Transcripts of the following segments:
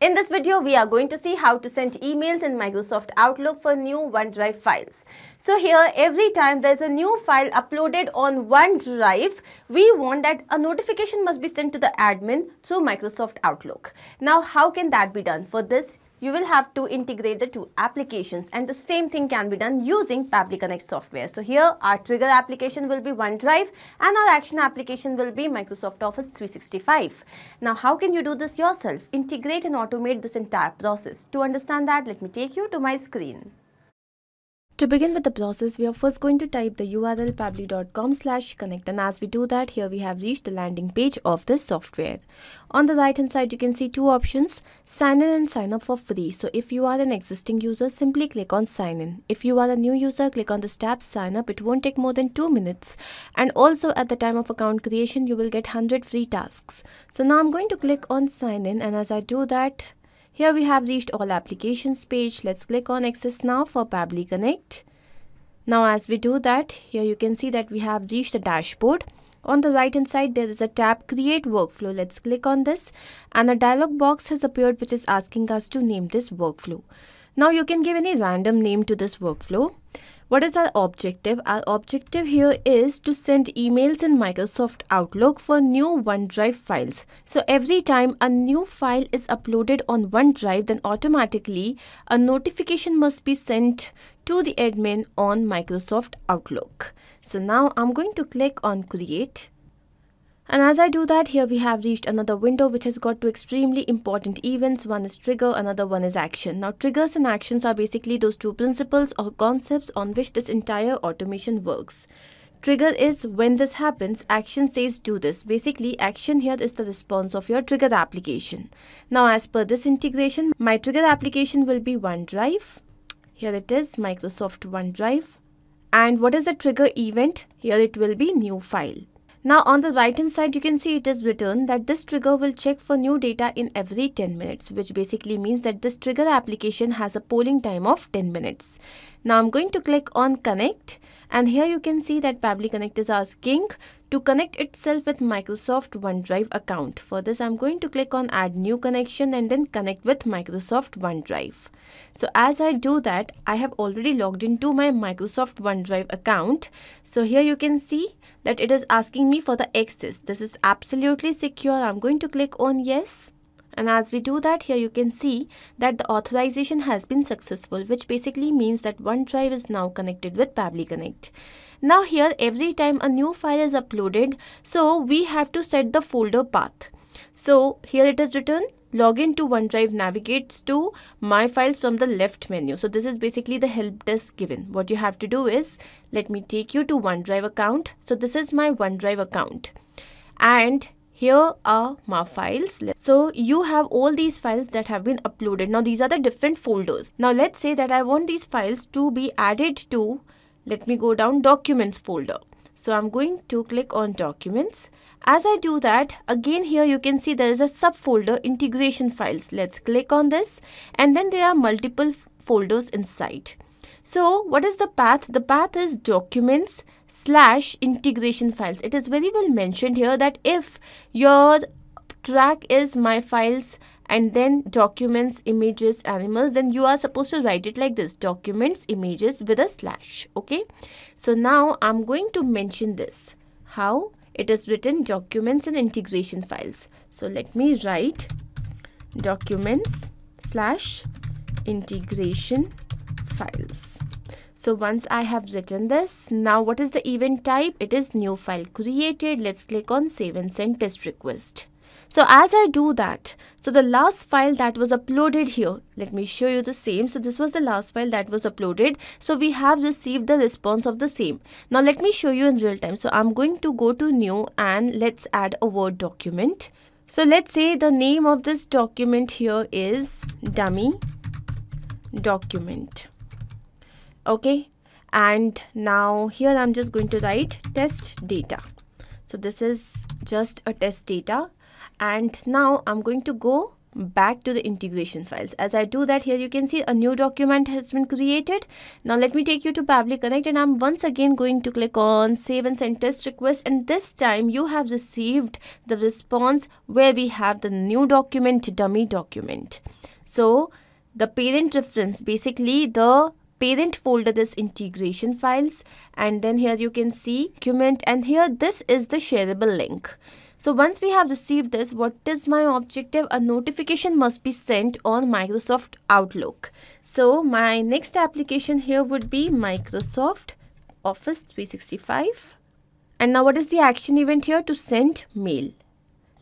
In this video, we are going to see how to send emails in Microsoft Outlook for new OneDrive files. So here, every time there's a new file uploaded on OneDrive, we want that a notification must be sent to the admin through Microsoft Outlook. Now, how can that be done? For this, you will have to integrate the two applications, and the same thing can be done using Pabbly Connect software. So here our trigger application will be OneDrive and our action application will be Microsoft Office 365. Now how can you do this yourself? Integrate and automate this entire process. To understand that, let me take you to my screen. To begin with the process, we are first going to type the URL pabbly.com/connect, and as we do that, here we have reached the landing page of this software. On the right hand side, you can see two options: sign in and sign up for free. So if you are an existing user, simply click on sign in. If you are a new user, click on this tab sign up. It won't take more than 2 minutes, and also at the time of account creation, you will get 100 free tasks. So now I'm going to click on sign in, and as I do that, here we have reached all applications page. Let's click on access now for Pabbly Connect. Now as we do that, here you can see that we have reached the dashboard. On the right hand side, there is a tab create workflow. Let's click on this, and a dialog box has appeared which is asking us to name this workflow. Now you can give any random name to this workflow. What is our objective? Our objective here is to send emails in Microsoft Outlook for new OneDrive files. So every time a new file is uploaded on OneDrive, then automatically a notification must be sent to the admin on Microsoft Outlook. So now I'm going to click on create. And as I do that, here we have reached another window which has got two extremely important events. One is trigger, another one is action. Now triggers and actions are basically those two principles or concepts on which this entire automation works. Trigger is when this happens, action says do this. Basically, action here is the response of your trigger application. Now as per this integration, my trigger application will be OneDrive. Here it is, Microsoft OneDrive. And what is the trigger event? Here it will be new file. Now on the right hand side, you can see it is written that this trigger will check for new data in every 10 minutes, which basically means that this trigger application has a polling time of 10 minutes. Now I'm going to click on connect, and here you can see that Pabbly Connect is asking to connect itself with Microsoft OneDrive account. For this, I'm going to click on add new connection and then connect with Microsoft OneDrive. So as I do that, I have already logged into my Microsoft OneDrive account. So here you can see that it is asking me for the access. This is absolutely secure. I'm going to click on yes. And as we do that, here you can see that the authorization has been successful, which basically means that OneDrive is now connected with Pabbly Connect. Now here, every time a new file is uploaded, so we have to set the folder path. So here it is written, login to OneDrive navigates to my files from the left menu. So this is basically the help desk given. What you have to do is, let me take you to OneDrive account. So this is my OneDrive account, and here are my files. So you have all these files that have been uploaded. Now these are the different folders. Now let's say that I want these files to be added to, let me go down, documents folder. So I'm going to click on documents. As I do that, again here you can see there is a subfolder integration files. Let's click on this, and then there are multiple folders inside. So what is the path? The path is documents/integration files. It is very well mentioned here that if your track is my files and then documents, images, animals, then you are supposed to write it like this: documents, images with a slash. Okay. So now I'm going to mention this. How? It is written documents and integration files. So let me write documents/integration files. So once I have written this, now what is the event type? It is new file created. Let's click on save and send test request. So as I do that, so the last file that was uploaded here, let me show you the same. So this was the last file that was uploaded. So we have received the response of the same. Now let me show you in real time. So I'm going to go to new and let's add a Word document. So let's say the name of this document here is dummy document. Okay, and now here I'm just going to write test data. So this is just a test data, and now I'm going to go back to the integration files. As I do that, here you can see a new document has been created. Now let me take you to Pabbly Connect, and I'm once again going to click on save and send test request, and this time you have received the response where we have the new document, dummy document. So the parent reference, basically the parent folder is integration files, and then here you can see document, and here this is the shareable link. So once we have received this, what is my objective? A notification must be sent on Microsoft Outlook. So my next application here would be Microsoft Office 365. And now what is the action event here? To send mail.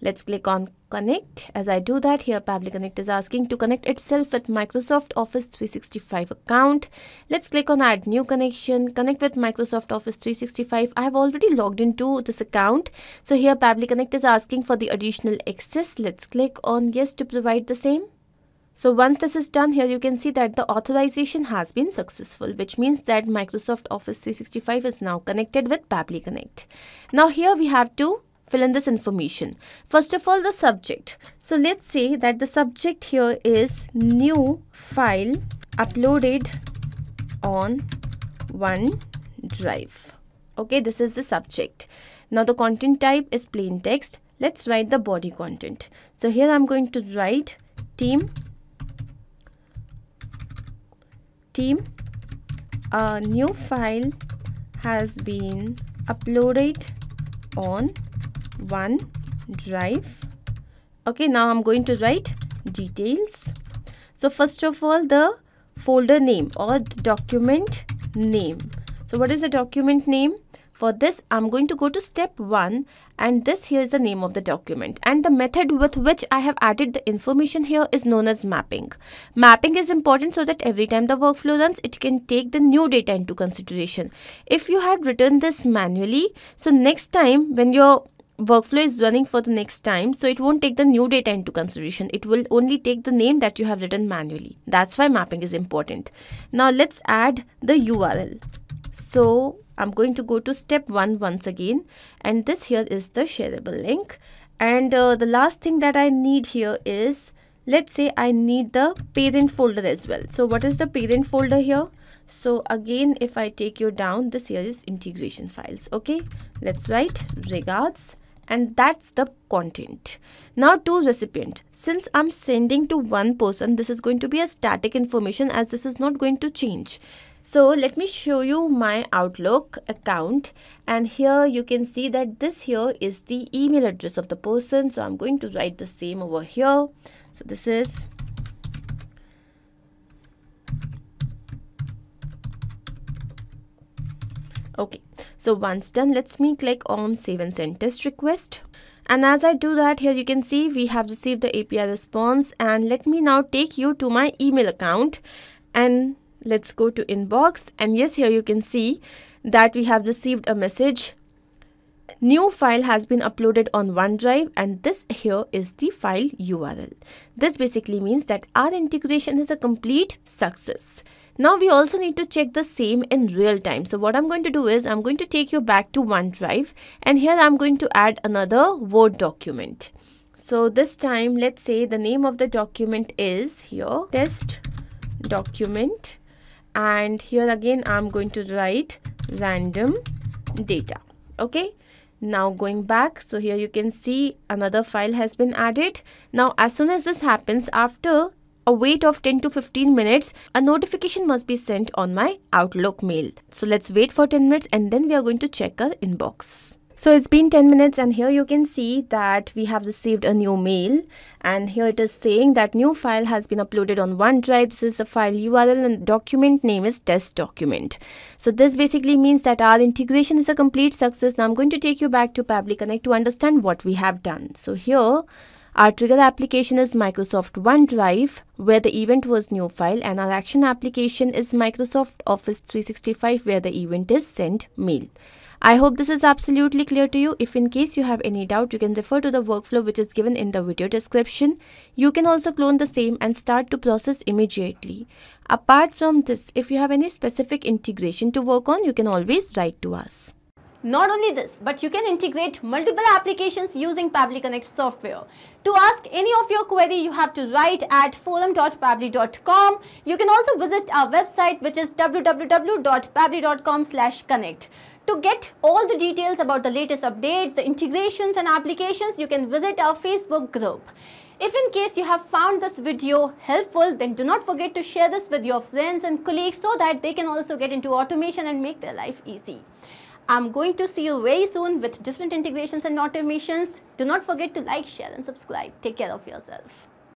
Let's click on connect. As I do that, here Pabbly Connect is asking to connect itself with Microsoft Office 365 account. Let's click on add new connection, connect with Microsoft Office 365. I have already logged into this account. So here Pabbly Connect is asking for the additional access. Let's click on yes to provide the same. So once this is done, here you can see that the authorization has been successful, which means that Microsoft Office 365 is now connected with Pabbly Connect. Now here we have to fill in this information. First of all, the subject. So let's say that the subject here is new file uploaded on OneDrive. Okay, this is the subject. Now the content type is plain text. Let's write the body content. So here I'm going to write team, a new file has been uploaded on OneDrive. Okay, now I'm going to write details. So first of all, the folder name or document name. So what is the document name? For this, I'm going to go to step 1, and this here is the name of the document, and the method with which I have added the information here is known as mapping. Mapping is important so that every time the workflow runs, it can take the new data into consideration. If you had written this manually, so next time when your workflow is running for the next time, so it won't take the new data into consideration. It will only take the name that you have written manually. That's why mapping is important. Now let's add the URL. So I'm going to go to step 1 once again, and this here is the shareable link. And the last thing that I need here is, let's say I need the parent folder as well. So what is the parent folder here? So again, if I take you down, this here is integration files. Okay, let's write regards, and that's the content. Now to recipient, since I'm sending to one person, this is going to be a static information as this is not going to change. So let me show you my Outlook account, and here you can see that this here is the email address of the person. So I'm going to write the same over here. So this is okay. So once done, let me click on save and send test request. And as I do that, here you can see we have received the API response, and let me now take you to my email account, and let's go to inbox, and yes, here you can see that we have received a message. New file has been uploaded on OneDrive, and this here is the file URL. This basically means that our integration is a complete success. Now we also need to check the same in real time. So what I'm going to do is I'm going to take you back to OneDrive, and here I'm going to add another Word document. So this time, let's say the name of the document is here test document, and here again I'm going to write random data. Okay, now going back, so here you can see another file has been added. Now as soon as this happens, after a wait of 10 to 15 minutes, a notification must be sent on my Outlook mail. So let's wait for 10 minutes, and then we are going to check our inbox. So it's been 10 minutes, and here you can see that we have received a new mail, and here it is saying that new file has been uploaded on OneDrive. This is the file URL, and document name is test document. So this basically means that our integration is a complete success. Now I'm going to take you back to Pabbly Connect to understand what we have done. So here our trigger application is Microsoft OneDrive, where the event was new file, and our action application is Microsoft Office 365, where the event is send mail. I hope this is absolutely clear to you. If in case you have any doubt, you can refer to the workflow which is given in the video description. You can also clone the same and start to process immediately. Apart from this, if you have any specific integration to work on, you can always write to us. Not only this, but you can integrate multiple applications using Pabbly Connect software. To ask any of your query, you have to write at forum.pabbly.com. You can also visit our website, which is www.pabbly.com/connect. To get all the details about the latest updates, the integrations and applications, you can visit our Facebook group. If in case you have found this video helpful, then do not forget to share this with your friends and colleagues so that they can also get into automation and make their life easy. I'm going to see you very soon with different integrations and automations. Do not forget to like, share and subscribe. Take care of yourself.